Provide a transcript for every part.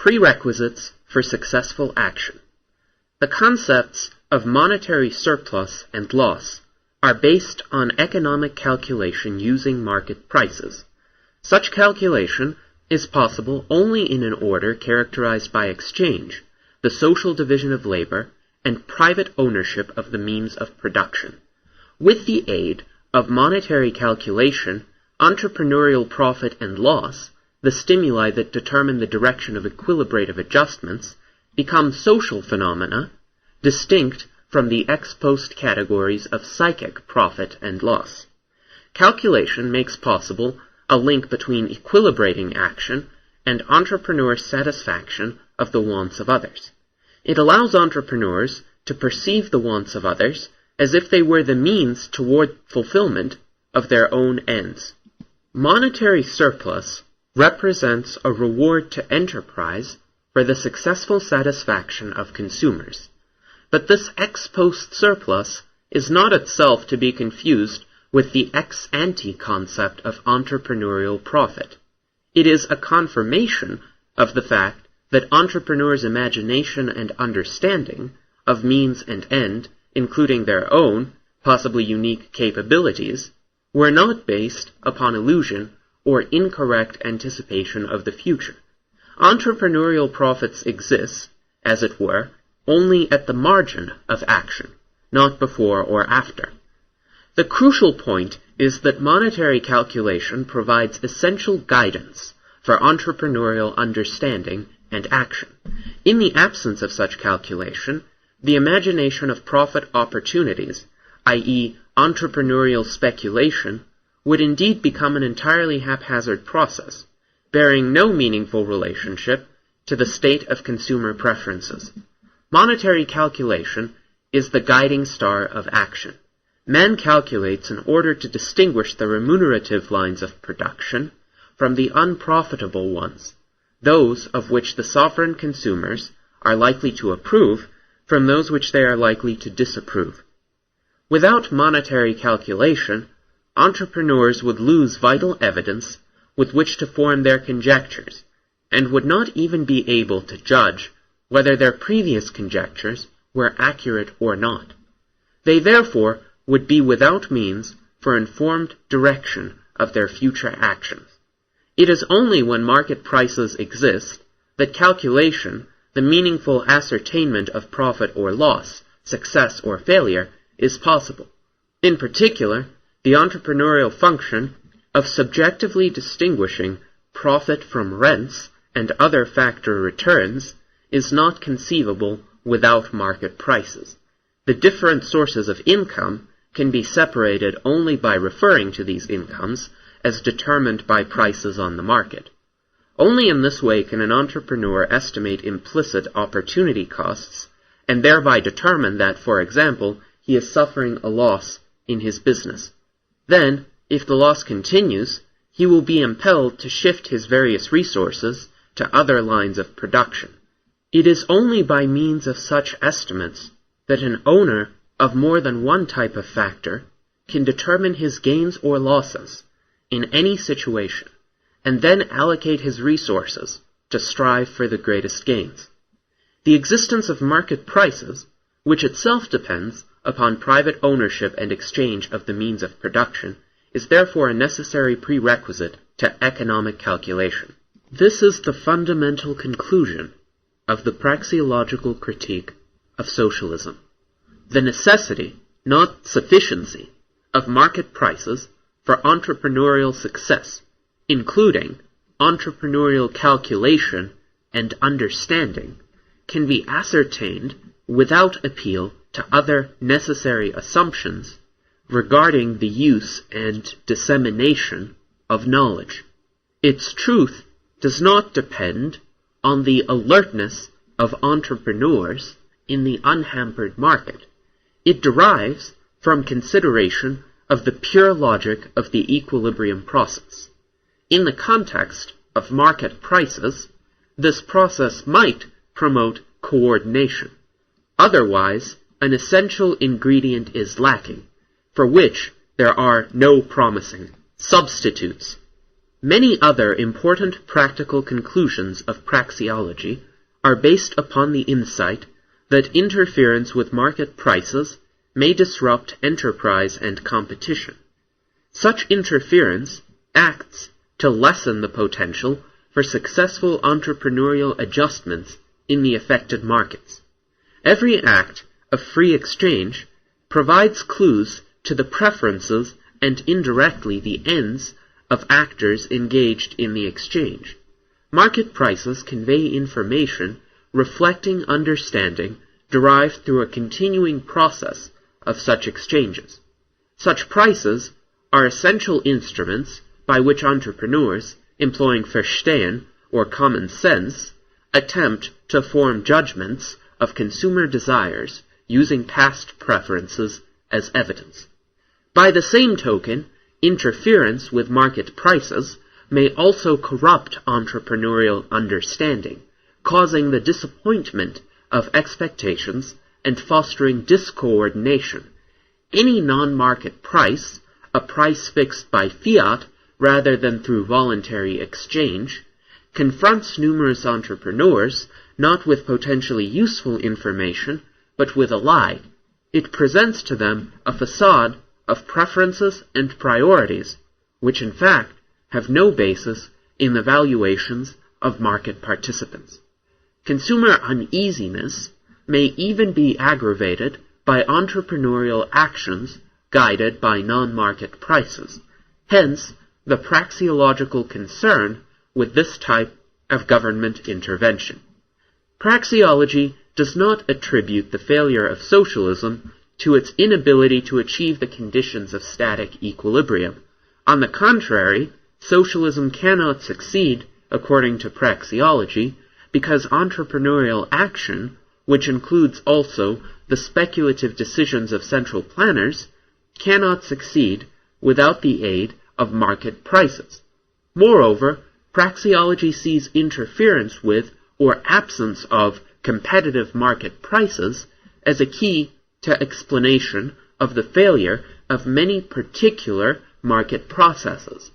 Prerequisites for successful action. The concepts of monetary surplus and loss are based on economic calculation using market prices. Such calculation is possible only in an order characterized by exchange, the social division of labor, and private ownership of the means of production. With the aid of monetary calculation, entrepreneurial profit and loss, the stimuli that determine the direction of equilibrative adjustments, become social phenomena, distinct from the ex post categories of psychic profit and loss. Calculation makes possible a link between equilibrating action and entrepreneur satisfaction of the wants of others. It allows entrepreneurs to perceive the wants of others as if they were the means toward fulfillment of their own ends. Monetary surplus represents a reward to enterprise for the successful satisfaction of consumers. But this ex post surplus is not itself to be confused with the ex ante concept of entrepreneurial profit. It is a confirmation of the fact that entrepreneurs' imagination and understanding of means and end, including their own, possibly unique capabilities, were not based upon illusion or incorrect anticipation of the future. Entrepreneurial profits exist, as it were, only at the margin of action, not before or after. The crucial point is that monetary calculation provides essential guidance for entrepreneurial understanding and action. In the absence of such calculation, the imagination of profit opportunities, i.e., entrepreneurial speculation, would indeed become an entirely haphazard process, bearing no meaningful relationship to the state of consumer preferences. Monetary calculation is the guiding star of action. Man calculates in order to distinguish the remunerative lines of production from the unprofitable ones, those of which the sovereign consumers are likely to approve from those which they are likely to disapprove. Without monetary calculation, entrepreneurs would lose vital evidence with which to form their conjectures, and would not even be able to judge whether their previous conjectures were accurate or not. They therefore would be without means for informed direction of their future actions. It is only when market prices exist that calculation, the meaningful ascertainment of profit or loss, success or failure, is possible. In particular, the entrepreneurial function of subjectively distinguishing profit from rents and other factor returns is not conceivable without market prices. The different sources of income can be separated only by referring to these incomes as determined by prices on the market. Only in this way can an entrepreneur estimate implicit opportunity costs and thereby determine that, for example, he is suffering a loss in his business. Then, if the loss continues, he will be impelled to shift his various resources to other lines of production. It is only by means of such estimates that an owner of more than one type of factor can determine his gains or losses in any situation, and then allocate his resources to strive for the greatest gains. The existence of market prices, which itself depends upon private ownership and exchange of the means of production, is therefore a necessary prerequisite to economic calculation. This is the fundamental conclusion of the praxeological critique of socialism. The necessity, not sufficiency, of market prices for entrepreneurial success, including entrepreneurial calculation and understanding, can be ascertained without appeal to other necessary assumptions regarding the use and dissemination of knowledge. Its truth does not depend on the alertness of entrepreneurs in the unhampered market. It derives from consideration of the pure logic of the equilibrium process. In the context of market prices, this process might promote coordination. Otherwise, an essential ingredient is lacking, for which there are no promising substitutes. Many other important practical conclusions of praxeology are based upon the insight that interference with market prices may disrupt enterprise and competition. Such interference acts to lessen the potential for successful entrepreneurial adjustments in the affected markets. Every act of free exchange provides clues to the preferences and indirectly the ends of actors engaged in the exchange. Market prices convey information reflecting understanding derived through a continuing process of such exchanges. Such prices are essential instruments by which entrepreneurs, employing Verstehen or common sense, attempt to form judgments of consumer desires using past preferences as evidence. By the same token, interference with market prices may also corrupt entrepreneurial understanding, causing the disappointment of expectations and fostering discoordination. Any non-market price, a price fixed by fiat rather than through voluntary exchange, confronts numerous entrepreneurs not with potentially useful information, but with a lie. It presents to them a facade of preferences and priorities, which in fact have no basis in the valuations of market participants. Consumer uneasiness may even be aggravated by entrepreneurial actions guided by non-market prices. Hence, the praxeological concern with this type of government intervention. Praxeology does not attribute the failure of socialism to its inability to achieve the conditions of static equilibrium. On the contrary, socialism cannot succeed, according to praxeology, because entrepreneurial action, which includes also the speculative decisions of central planners, cannot succeed without the aid of market prices. Moreover, praxeology sees interference with or absence of competitive market prices as a key to explanation of the failure of many particular market processes.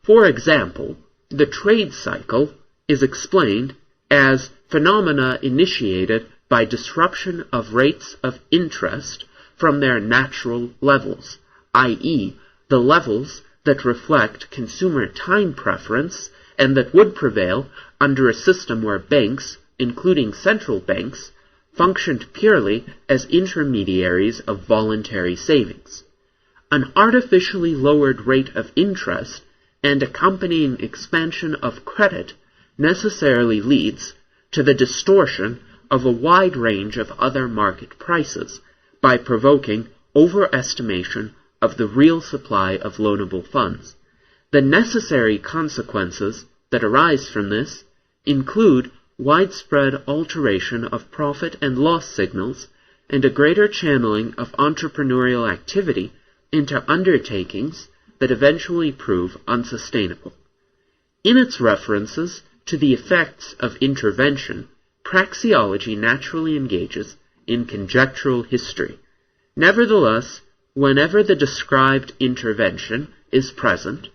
For example, the trade cycle is explained as phenomena initiated by disruption of rates of interest from their natural levels, i.e., the levels that reflect consumer time preference and that would prevail under a system where banks, including central banks, functioned purely as intermediaries of voluntary savings. An artificially lowered rate of interest and accompanying expansion of credit necessarily leads to the distortion of a wide range of other market prices by provoking overestimation of the real supply of loanable funds. The necessary consequences that arise from this include widespread alteration of profit and loss signals and a greater channeling of entrepreneurial activity into undertakings that eventually prove unsustainable. In its references to the effects of intervention, praxeology naturally engages in conjectural history. Nevertheless, whenever the described intervention is present,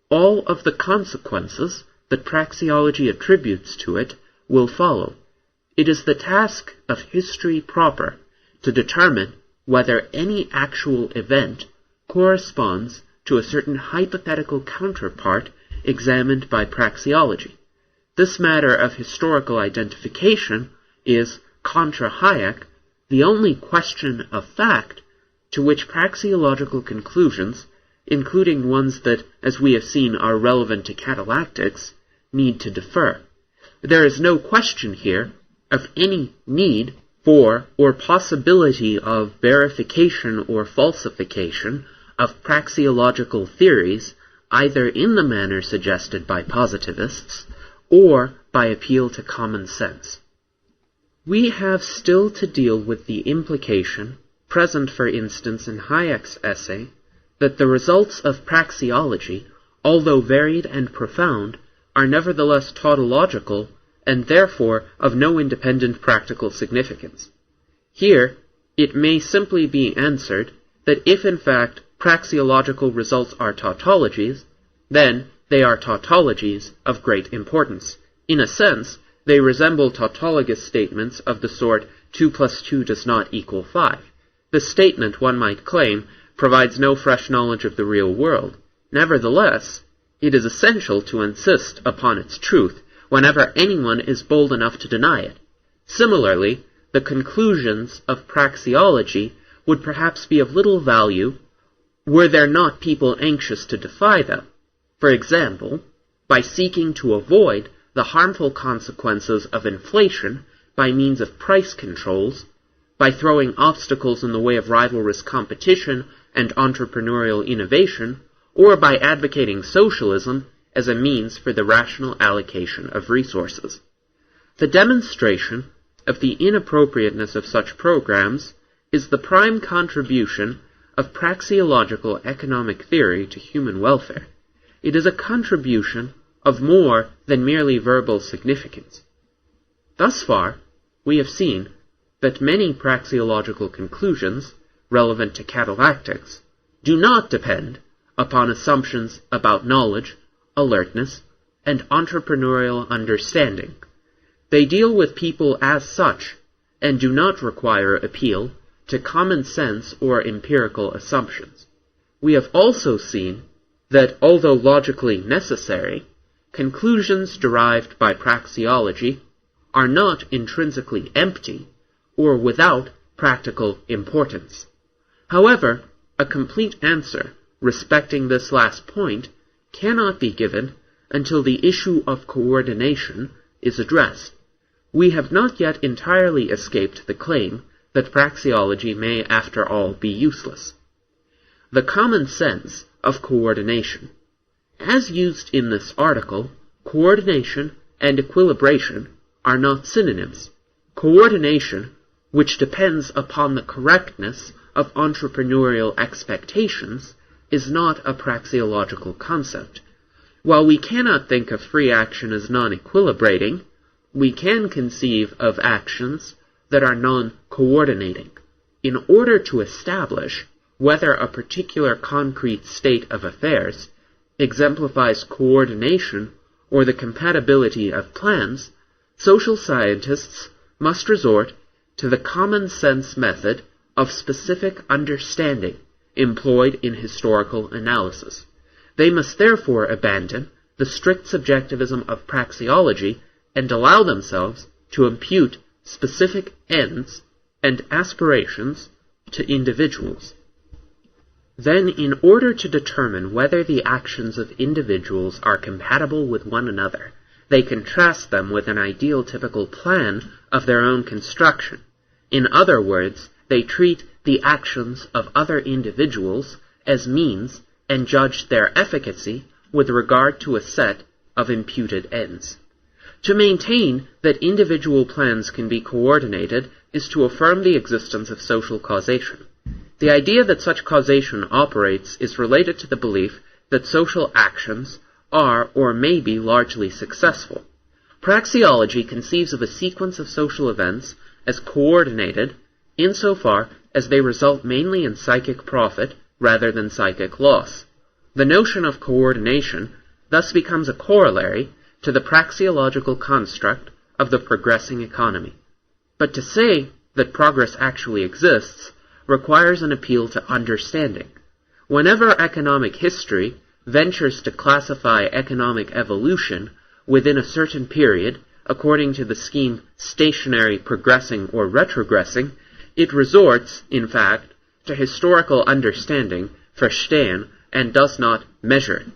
all of the consequences that praxeology attributes to it will follow. It is the task of history proper to determine whether any actual event corresponds to a certain hypothetical counterpart examined by praxeology. This matter of historical identification is, contra Hayek, the only question of fact to which praxeological conclusions, including ones that, as we have seen, are relevant to catalactics, need to defer. There is no question here of any need for or possibility of verification or falsification of praxeological theories either in the manner suggested by positivists or by appeal to common sense. We have still to deal with the implication, present for instance in Hayek's essay, that the results of praxeology, although varied and profound, are nevertheless tautological and therefore of no independent practical significance. Here, it may simply be answered that if in fact praxeological results are tautologies, then they are tautologies of great importance. In a sense, they resemble tautologous statements of the sort 2 plus 2 does not equal 5. This statement, one might claim, provides no fresh knowledge of the real world. Nevertheless, it is essential to insist upon its truth whenever anyone is bold enough to deny it. Similarly, the conclusions of praxeology would perhaps be of little value were there not people anxious to defy them. For example, by seeking to avoid the harmful consequences of inflation by means of price controls, by throwing obstacles in the way of rivalrous competition and entrepreneurial innovation, or by advocating socialism as a means for the rational allocation of resources. The demonstration of the inappropriateness of such programs is the prime contribution of praxeological economic theory to human welfare. It is a contribution of more than merely verbal significance. Thus far, we have seen that many praxeological conclusions relevant to catalactics do not depend upon assumptions about knowledge, alertness, and entrepreneurial understanding. They deal with people as such and do not require appeal to common sense or empirical assumptions. We have also seen that, although logically necessary, conclusions derived by praxeology are not intrinsically empty or without practical importance. However, a complete answer respecting this last point cannot be given until the issue of coordination is addressed. We have not yet entirely escaped the claim that praxeology may after all be useless. The common sense of coordination. As used in this article, coordination and equilibration are not synonyms. Coordination, which depends upon the correctness of entrepreneurial expectations, is not a praxeological concept. While we cannot think of free action as non-equilibrating, we can conceive of actions that are non-coordinating. In order to establish whether a particular concrete state of affairs exemplifies coordination or the compatibility of plans, social scientists must resort to the common sense method of specific understanding employed in historical analysis. They must therefore abandon the strict subjectivism of praxeology and allow themselves to impute specific ends and aspirations to individuals. Then, in order to determine whether the actions of individuals are compatible with one another, they contrast them with an ideal typical plan of their own construction. In other words, they treat the actions of other individuals as means and judge their efficacy with regard to a set of imputed ends. To maintain that individual plans can be coordinated is to affirm the existence of social causation. The idea that such causation operates is related to the belief that social actions are or may be largely successful. Praxeology conceives of a sequence of social events as coordinated insofar as they result mainly in psychic profit rather than psychic loss. The notion of coordination thus becomes a corollary to the praxeological construct of the progressing economy. But to say that progress actually exists requires an appeal to understanding. Whenever economic history ventures to classify economic evolution within a certain period according to the scheme stationary, progressing, or retrogressing, it resorts, in fact, to historical understanding, Verstehen, and does not measure it.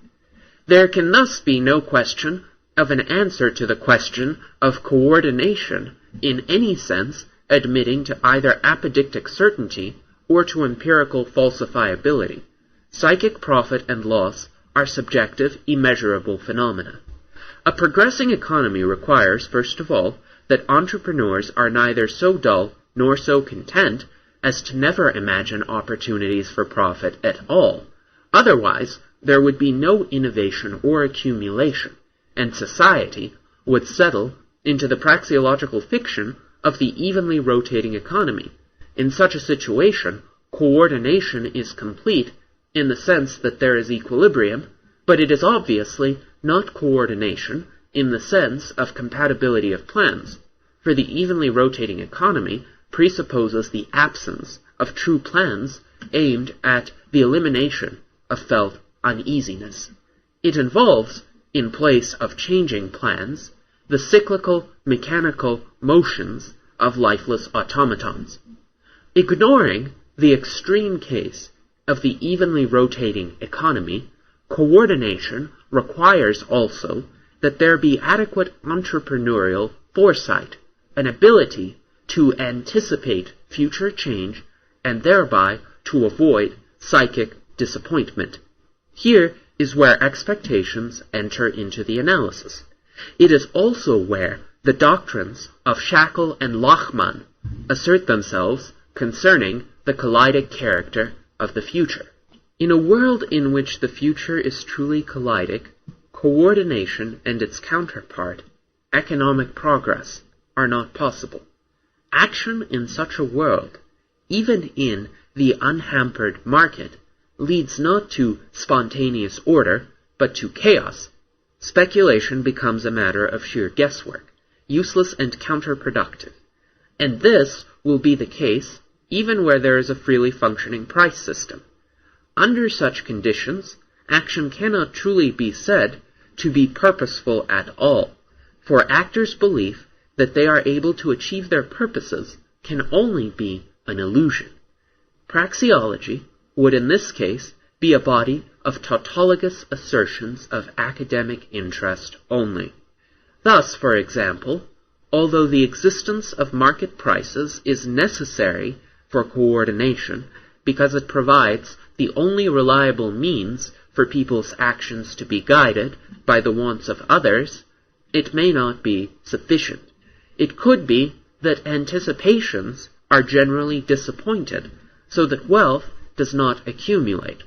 There can thus be no question of an answer to the question of coordination in any sense admitting to either apodictic certainty or to empirical falsifiability. Psychic profit and loss are subjective, immeasurable phenomena. A progressing economy requires, first of all, that entrepreneurs are neither so dull nor so content as to never imagine opportunities for profit at all. Otherwise, there would be no innovation or accumulation, and society would settle into the praxeological fiction of the evenly rotating economy. In such a situation, coordination is complete in the sense that there is equilibrium, but it is obviously not coordination in the sense of compatibility of plans, for the evenly rotating economy presupposes the absence of true plans aimed at the elimination of felt uneasiness. It involves, in place of changing plans, the cyclical mechanical motions of lifeless automatons. Ignoring the extreme case of the evenly rotating economy, coordination requires also that there be adequate entrepreneurial foresight, an ability to anticipate future change and thereby to avoid psychic disappointment. Here is where expectations enter into the analysis. It is also where the doctrines of Shackle and Lachmann assert themselves concerning the collidic character of the future. In a world in which the future is truly collidic, coordination and its counterpart, economic progress, are not possible. Action in such a world, even in the unhampered market, leads not to spontaneous order, but to chaos. Speculation becomes a matter of sheer guesswork, useless and counterproductive. And this will be the case even where there is a freely functioning price system. Under such conditions, action cannot truly be said to be purposeful at all, for actors' belief that they are able to achieve their purposes can only be an illusion. Praxeology would in this case be a body of tautologous assertions of academic interest only. Thus, for example, although the existence of market prices is necessary for coordination because it provides the only reliable means for people's actions to be guided by the wants of others, it may not be sufficient. It could be that anticipations are generally disappointed, so that wealth does not accumulate.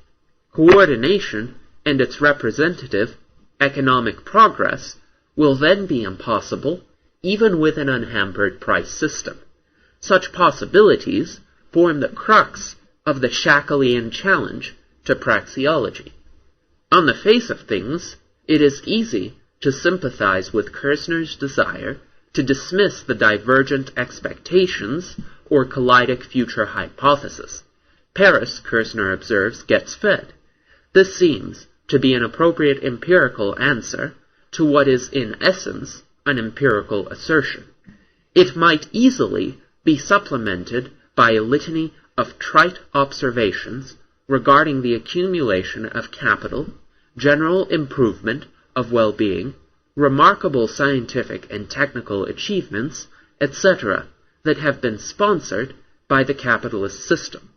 Coordination and its representative, economic progress, will then be impossible even with an unhampered price system. Such possibilities form the crux of the Shackleian challenge to praxeology. On the face of things, it is easy to sympathize with Kirzner's desire to dismiss the divergent expectations or collidic future hypothesis. Paris, Kirzner observes, gets fed. This seems to be an appropriate empirical answer to what is in essence an empirical assertion. It might easily be supplemented by a litany of trite observations regarding the accumulation of capital, general improvement of well-being, remarkable scientific and technical achievements, etc., that have been sponsored by the capitalist system.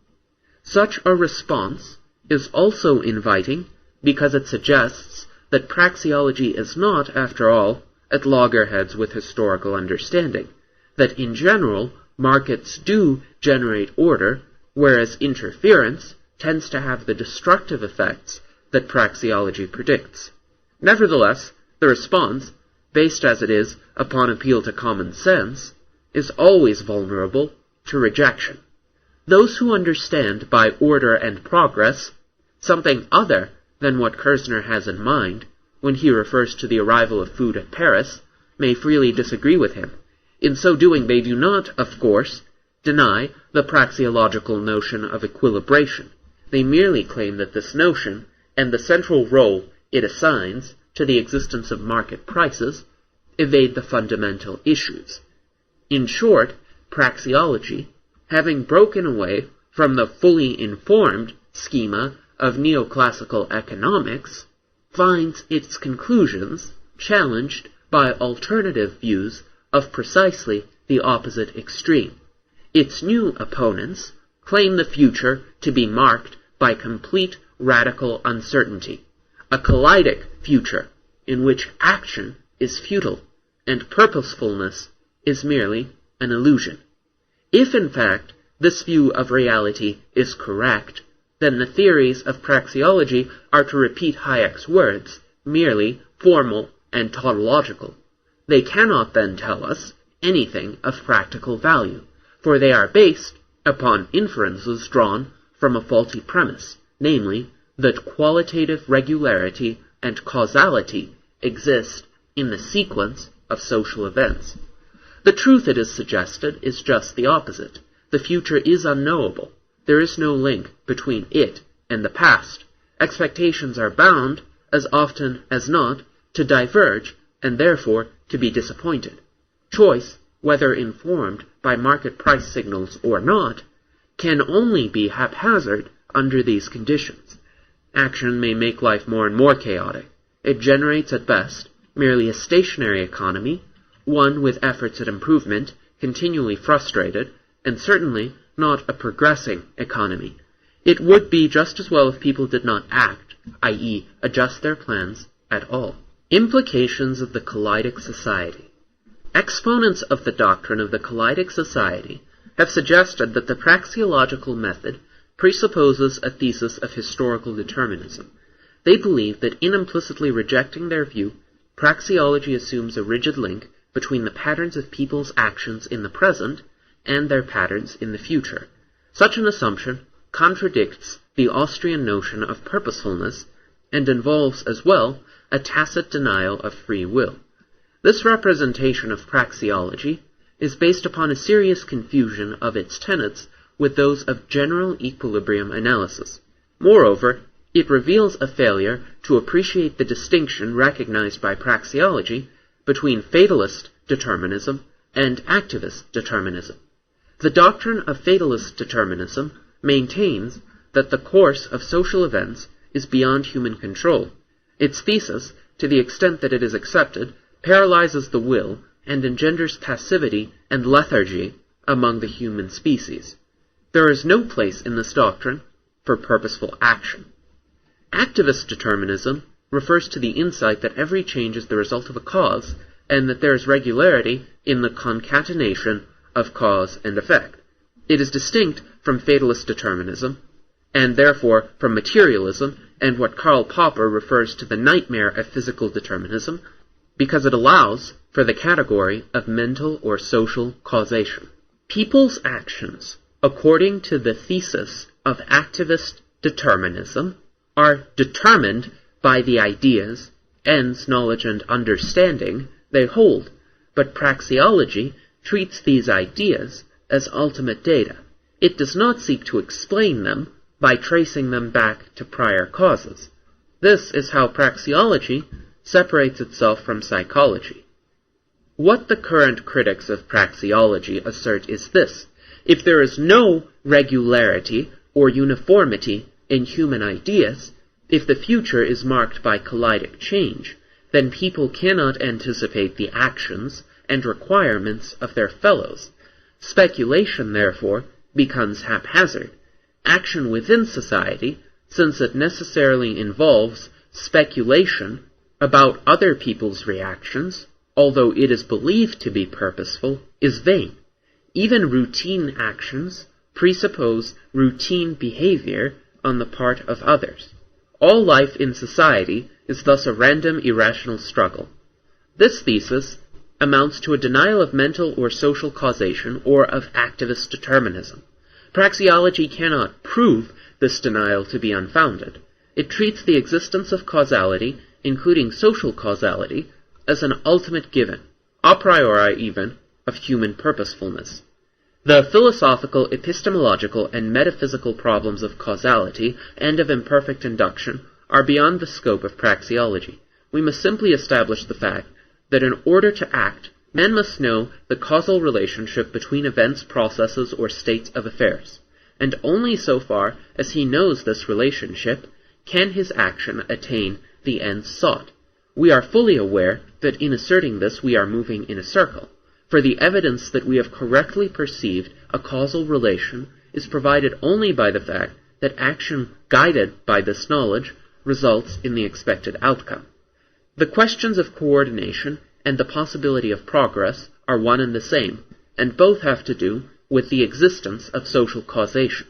Such a response is also inviting because it suggests that praxeology is not, after all, at loggerheads with historical understanding, that in general markets do generate order, whereas interference tends to have the destructive effects that praxeology predicts. Nevertheless, the response, based as it is upon appeal to common sense, is always vulnerable to rejection. Those who understand by order and progress something other than what Kirzner has in mind when he refers to the arrival of food at Paris may freely disagree with him. In so doing, they do not, of course, deny the praxeological notion of equilibration. They merely claim that this notion, and the central role it assigns to the existence of market prices, evade the fundamental issues. In short, praxeology, having broken away from the fully informed schema of neoclassical economics, finds its conclusions challenged by alternative views of precisely the opposite extreme. Its new opponents claim the future to be marked by complete radical uncertainty, a collidic future in which action is futile and purposefulness is merely an illusion. If, in fact, this view of reality is correct, then the theories of praxeology are, to repeat Hayek's words, merely formal and tautological. They cannot then tell us anything of practical value, for they are based upon inferences drawn from a faulty premise, namely, that qualitative regularity and causality exist in the sequence of social events. The truth, it is suggested, is just the opposite. The future is unknowable. There is no link between it and the past. Expectations are bound, as often as not, to diverge and therefore to be disappointed. Choice, whether informed by market price signals or not, can only be haphazard under these conditions. Action may make life more and more chaotic. It generates at best merely a stationary economy, one with efforts at improvement continually frustrated, and certainly not a progressing economy. It would be just as well if people did not act, i.e., adjust their plans at all. Implications of the Kaleidic Society. Exponents of the doctrine of the Kaleidic Society have suggested that the praxeological method presupposes a thesis of historical determinism. They believe that in implicitly rejecting their view, praxeology assumes a rigid link between the patterns of people's actions in the present and their patterns in the future. Such an assumption contradicts the Austrian notion of purposefulness and involves as well a tacit denial of free will. This representation of praxeology is based upon a serious confusion of its tenets with those of general equilibrium analysis. Moreover, it reveals a failure to appreciate the distinction recognized by praxeology between fatalist determinism and activist determinism. The doctrine of fatalist determinism maintains that the course of social events is beyond human control. Its thesis, to the extent that it is accepted, paralyzes the will and engenders passivity and lethargy among the human species. There is no place in this doctrine for purposeful action. Activist determinism refers to the insight that every change is the result of a cause, and that there is regularity in the concatenation of cause and effect. It is distinct from fatalist determinism, and therefore from materialism and what Karl Popper refers to the nightmare of physical determinism, because it allows for the category of mental or social causation. People's actions, according to the thesis of activist determinism, are determined by the ideas, ends, knowledge, and understanding they hold, but praxeology treats these ideas as ultimate data. It does not seek to explain them by tracing them back to prior causes. This is how praxeology separates itself from psychology. What the current critics of praxeology assert is this: if there is no regularity or uniformity in human ideas, if the future is marked by kaleidic change, then people cannot anticipate the actions and requirements of their fellows. Speculation, therefore, becomes haphazard. Action within society, since it necessarily involves speculation about other people's reactions, although it is believed to be purposeful, is vain. Even routine actions presuppose routine behavior on the part of others. All life in society is thus a random, irrational struggle. This thesis amounts to a denial of mental or social causation or of activist determinism. Praxeology cannot prove this denial to be unfounded. It treats the existence of causality, including social causality, as an ultimate given, a priori even, of human purposefulness. The philosophical, epistemological, and metaphysical problems of causality and of imperfect induction are beyond the scope of praxeology. We must simply establish the fact that in order to act, man must know the causal relationship between events, processes, or states of affairs, and only so far as he knows this relationship can his action attain the ends sought. We are fully aware that in asserting this we are moving in a circle, for the evidence that we have correctly perceived a causal relation is provided only by the fact that action guided by this knowledge results in the expected outcome. The questions of coordination and the possibility of progress are one and the same, and both have to do with the existence of social causation.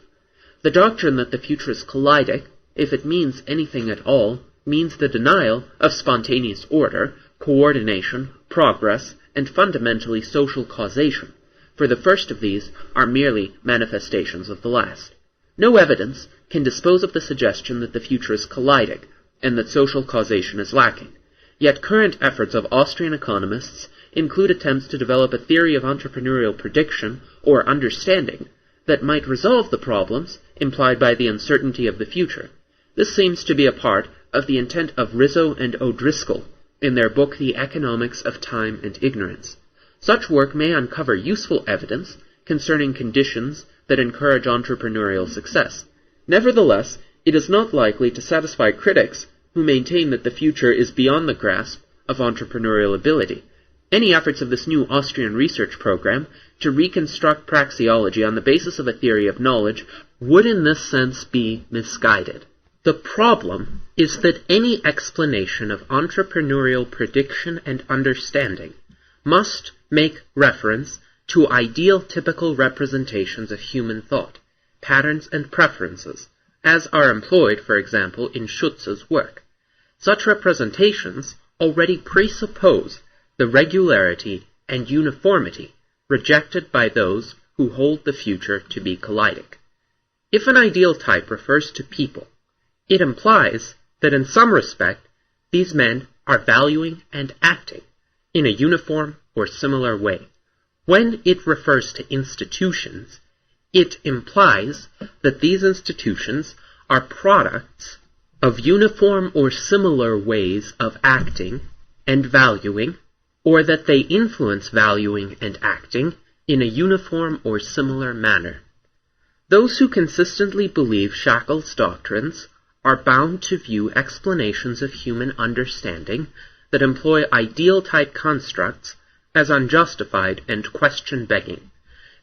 The doctrine that the future is kaleidic, if it means anything at all, means the denial of spontaneous order, coordination, progress, and fundamentally social causation, for the first of these are merely manifestations of the last. No evidence can dispose of the suggestion that the future is kaleidic, and that social causation is lacking. Yet current efforts of Austrian economists include attempts to develop a theory of entrepreneurial prediction or understanding that might resolve the problems implied by the uncertainty of the future. This seems to be a part of the intent of Rizzo and O'Driscoll in their book The Economics of Time and Ignorance. Such work may uncover useful evidence concerning conditions that encourage entrepreneurial success. Nevertheless, it is not likely to satisfy critics who maintain that the future is beyond the grasp of entrepreneurial ability. Any efforts of this new Austrian research program to reconstruct praxeology on the basis of a theory of knowledge would in this sense be misguided. The problem is that any explanation of entrepreneurial prediction and understanding must make reference to ideal typical representations of human thought, patterns and preferences, as are employed, for example, in Schutz's work. Such representations already presuppose the regularity and uniformity rejected by those who hold the future to be kaleidic. If an ideal type refers to people, it implies that in some respect these men are valuing and acting in a uniform or similar way. When it refers to institutions, it implies that these institutions are products of uniform or similar ways of acting and valuing, or that they influence valuing and acting in a uniform or similar manner. Those who consistently believe Shackle's doctrines are bound to view explanations of human understanding that employ ideal-type constructs as unjustified and question-begging.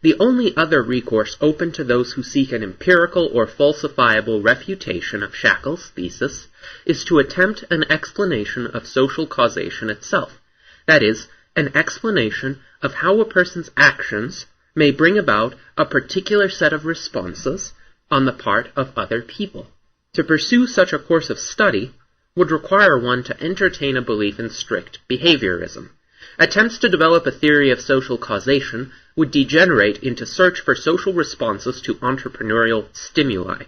The only other recourse open to those who seek an empirical or falsifiable refutation of Shackle's thesis is to attempt an explanation of social causation itself, that is, an explanation of how a person's actions may bring about a particular set of responses on the part of other people. To pursue such a course of study would require one to entertain a belief in strict behaviorism. Attempts to develop a theory of social causation would degenerate into search for social responses to entrepreneurial stimuli.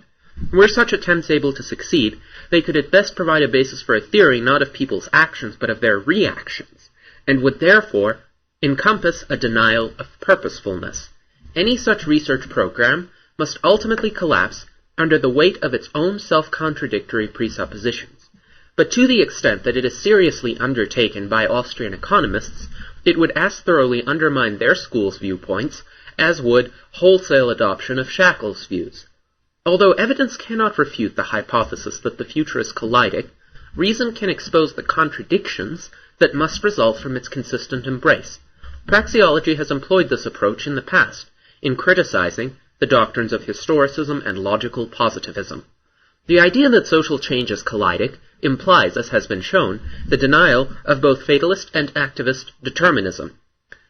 Were such attempts able to succeed, they could at best provide a basis for a theory not of people's actions but of their reactions, and would therefore encompass a denial of purposefulness. Any such research program must ultimately collapse under the weight of its own self-contradictory presuppositions. But to the extent that it is seriously undertaken by Austrian economists, it would as thoroughly undermine their school's viewpoints as would wholesale adoption of Shackle's views. Although evidence cannot refute the hypothesis that the future is kaleidic, reason can expose the contradictions that must result from its consistent embrace. Praxeology has employed this approach in the past, in criticizing the doctrines of historicism and logical positivism. The idea that social change is kaleidic implies, as has been shown, the denial of both fatalist and activist determinism.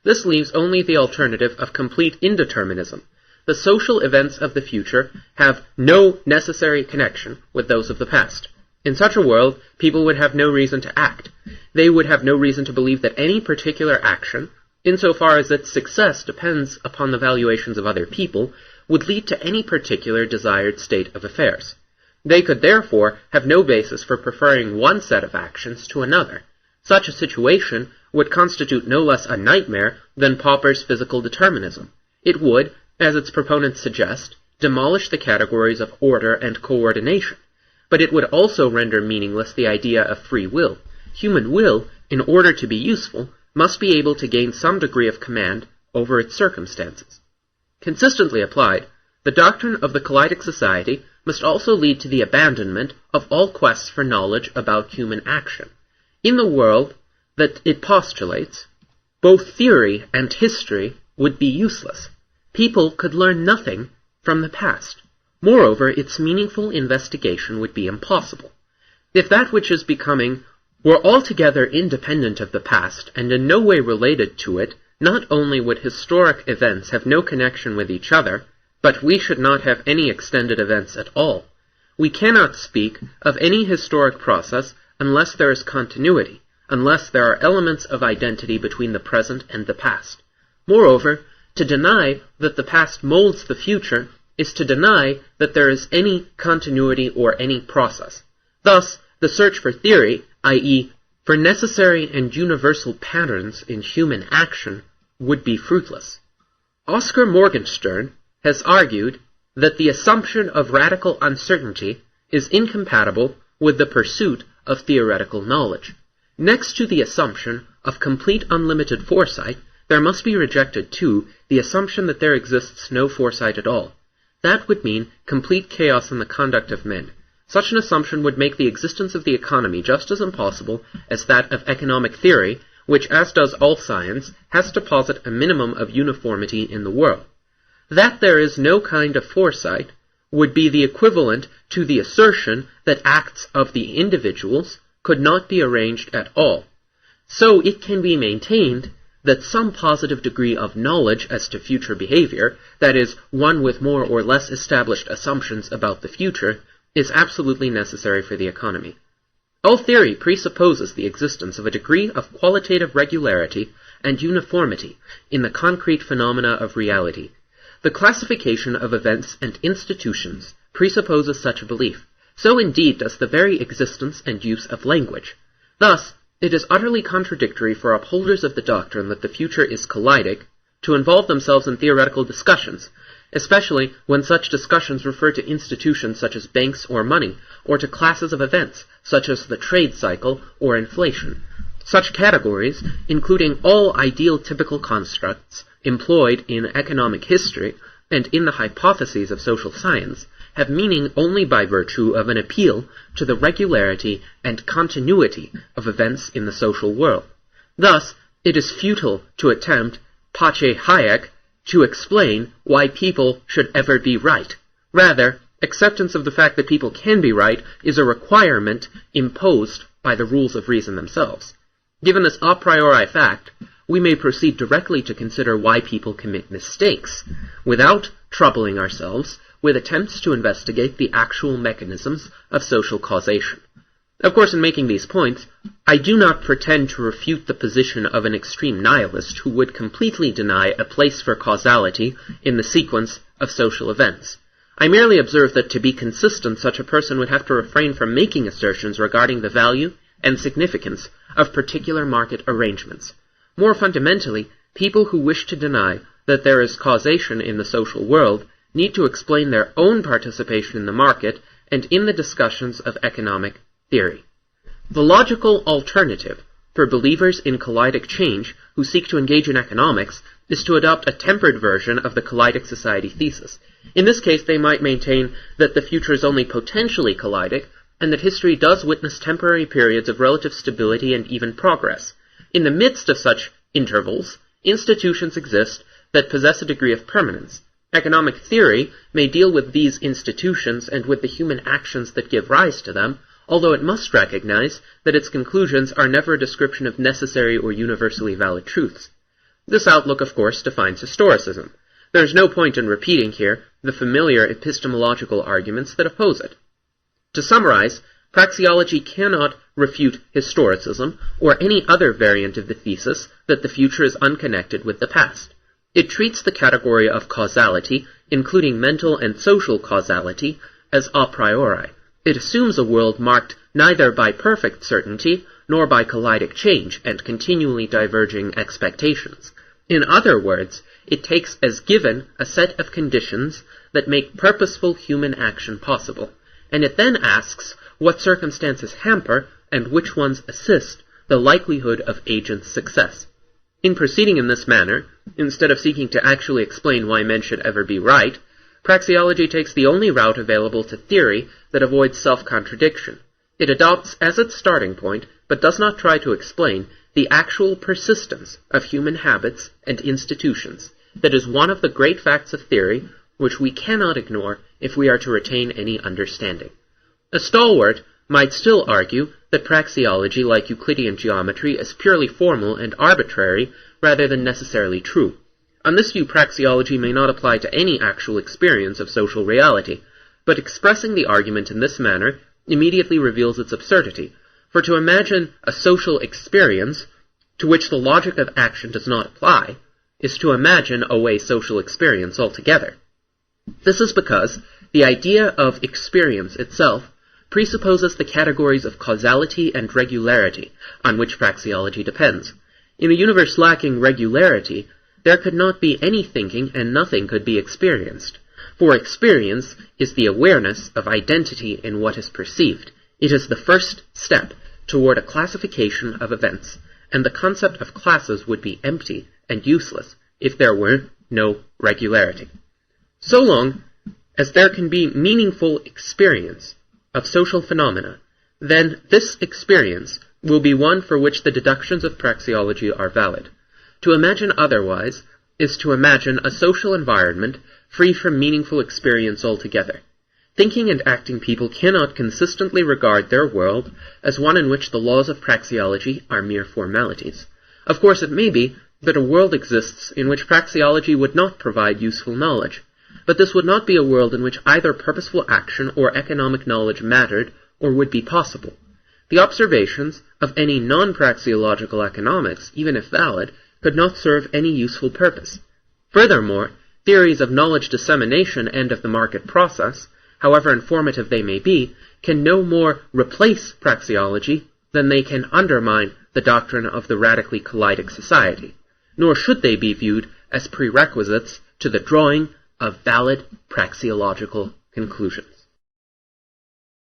This leaves only the alternative of complete indeterminism. The social events of the future have no necessary connection with those of the past. In such a world, people would have no reason to act. They would have no reason to believe that any particular action, insofar as its success depends upon the valuations of other people, would lead to any particular desired state of affairs. They could therefore have no basis for preferring one set of actions to another. Such a situation would constitute no less a nightmare than Popper's physical determinism. It would, as its proponents suggest, demolish the categories of order and coordination. But it would also render meaningless the idea of free will. Human will, in order to be useful, must be able to gain some degree of command over its circumstances. Consistently applied, the doctrine of the kaleidic society must also lead to the abandonment of all quests for knowledge about human action. In the world that it postulates, both theory and history would be useless. People could learn nothing from the past. Moreover, its meaningful investigation would be impossible. If that which is becoming were altogether independent of the past and in no way related to it, not only would historic events have no connection with each other, but we should not have any extended events at all. We cannot speak of any historic process unless there is continuity, unless there are elements of identity between the present and the past. Moreover, to deny that the past molds the future is to deny that there is any continuity or any process. Thus, the search for theory, i.e., for necessary and universal patterns in human action, would be fruitless. Oscar Morgenstern has argued that the assumption of radical uncertainty is incompatible with the pursuit of theoretical knowledge. Next to the assumption of complete unlimited foresight, there must be rejected, too, the assumption that there exists no foresight at all. That would mean complete chaos in the conduct of men. Such an assumption would make the existence of the economy just as impossible as that of economic theory, which, as does all science, has to posit a minimum of uniformity in the world. That there is no kind of foresight would be the equivalent to the assertion that acts of the individuals could not be arranged at all. So it can be maintained that some positive degree of knowledge as to future behavior, that is, one with more or less established assumptions about the future, is absolutely necessary for the economy. All theory presupposes the existence of a degree of qualitative regularity and uniformity in the concrete phenomena of reality. The classification of events and institutions presupposes such a belief. So indeed does the very existence and use of language. Thus, it is utterly contradictory for upholders of the doctrine that the future is collidic to involve themselves in theoretical discussions, especially when such discussions refer to institutions such as banks or money, or to classes of events such as the trade cycle or inflation. Such categories, including all ideal typical constructs employed in economic history and in the hypotheses of social science, have meaning only by virtue of an appeal to the regularity and continuity of events in the social world. Thus, it is futile to attempt, pace Hayek, to explain why people should ever be right. Rather, acceptance of the fact that people can be right is a requirement imposed by the rules of reason themselves. Given this a priori fact, we may proceed directly to consider why people commit mistakes, without troubling ourselves with attempts to investigate the actual mechanisms of social causation. Of course, in making these points, I do not pretend to refute the position of an extreme nihilist who would completely deny a place for causality in the sequence of social events. I merely observe that to be consistent, such a person would have to refrain from making assertions regarding the value and significance of particular market arrangements. More fundamentally, people who wish to deny that there is causation in the social world need to explain their own participation in the market and in the discussions of economic theory. The logical alternative for believers in collidic change who seek to engage in economics is to adopt a tempered version of the collidic society thesis. In this case, they might maintain that the future is only potentially collidic and that history does witness temporary periods of relative stability and even progress. In the midst of such intervals, institutions exist that possess a degree of permanence. Economic theory may deal with these institutions and with the human actions that give rise to them, although it must recognize that its conclusions are never a description of necessary or universally valid truths. This outlook, of course, defines historicism. There is no point in repeating here the familiar epistemological arguments that oppose it. To summarize, praxeology cannot refute historicism or any other variant of the thesis that the future is unconnected with the past. It treats the category of causality, including mental and social causality, as a priori. It assumes a world marked neither by perfect certainty nor by collidic change and continually diverging expectations. In other words, it takes as given a set of conditions that make purposeful human action possible, and it then asks what circumstances hamper and which ones assist the likelihood of agents' success. In proceeding in this manner, instead of seeking to actually explain why men should ever be right, praxeology takes the only route available to theory that avoids self-contradiction. It adopts as its starting point, but does not try to explain, the actual persistence of human habits and institutions. That is one of the great facts of theory, which we cannot ignore if we are to retain any understanding. A stalwart might still argue that praxeology, like Euclidean geometry, is purely formal and arbitrary rather than necessarily true. On this view, praxeology may not apply to any actual experience of social reality, but expressing the argument in this manner immediately reveals its absurdity, for to imagine a social experience to which the logic of action does not apply is to imagine away social experience altogether. This is because the idea of experience itself presupposes the categories of causality and regularity on which praxeology depends. In a universe lacking regularity, there could not be any thinking and nothing could be experienced. For experience is the awareness of identity in what is perceived. It is the first step toward a classification of events, and the concept of classes would be empty and useless if there were no regularity. So long as there can be meaningful experience of social phenomena, then this experience will be one for which the deductions of praxeology are valid. To imagine otherwise is to imagine a social environment free from meaningful experience altogether. Thinking and acting people cannot consistently regard their world as one in which the laws of praxeology are mere formalities. Of course, it may be that a world exists in which praxeology would not provide useful knowledge, but this would not be a world in which either purposeful action or economic knowledge mattered or would be possible. The observations of any non-praxeological economics, even if valid, could not serve any useful purpose. Furthermore, theories of knowledge dissemination and of the market process, however informative they may be, can no more replace praxeology than they can undermine the doctrine of the radically collidic society, nor should they be viewed as prerequisites to the drawing of valid praxeological conclusions.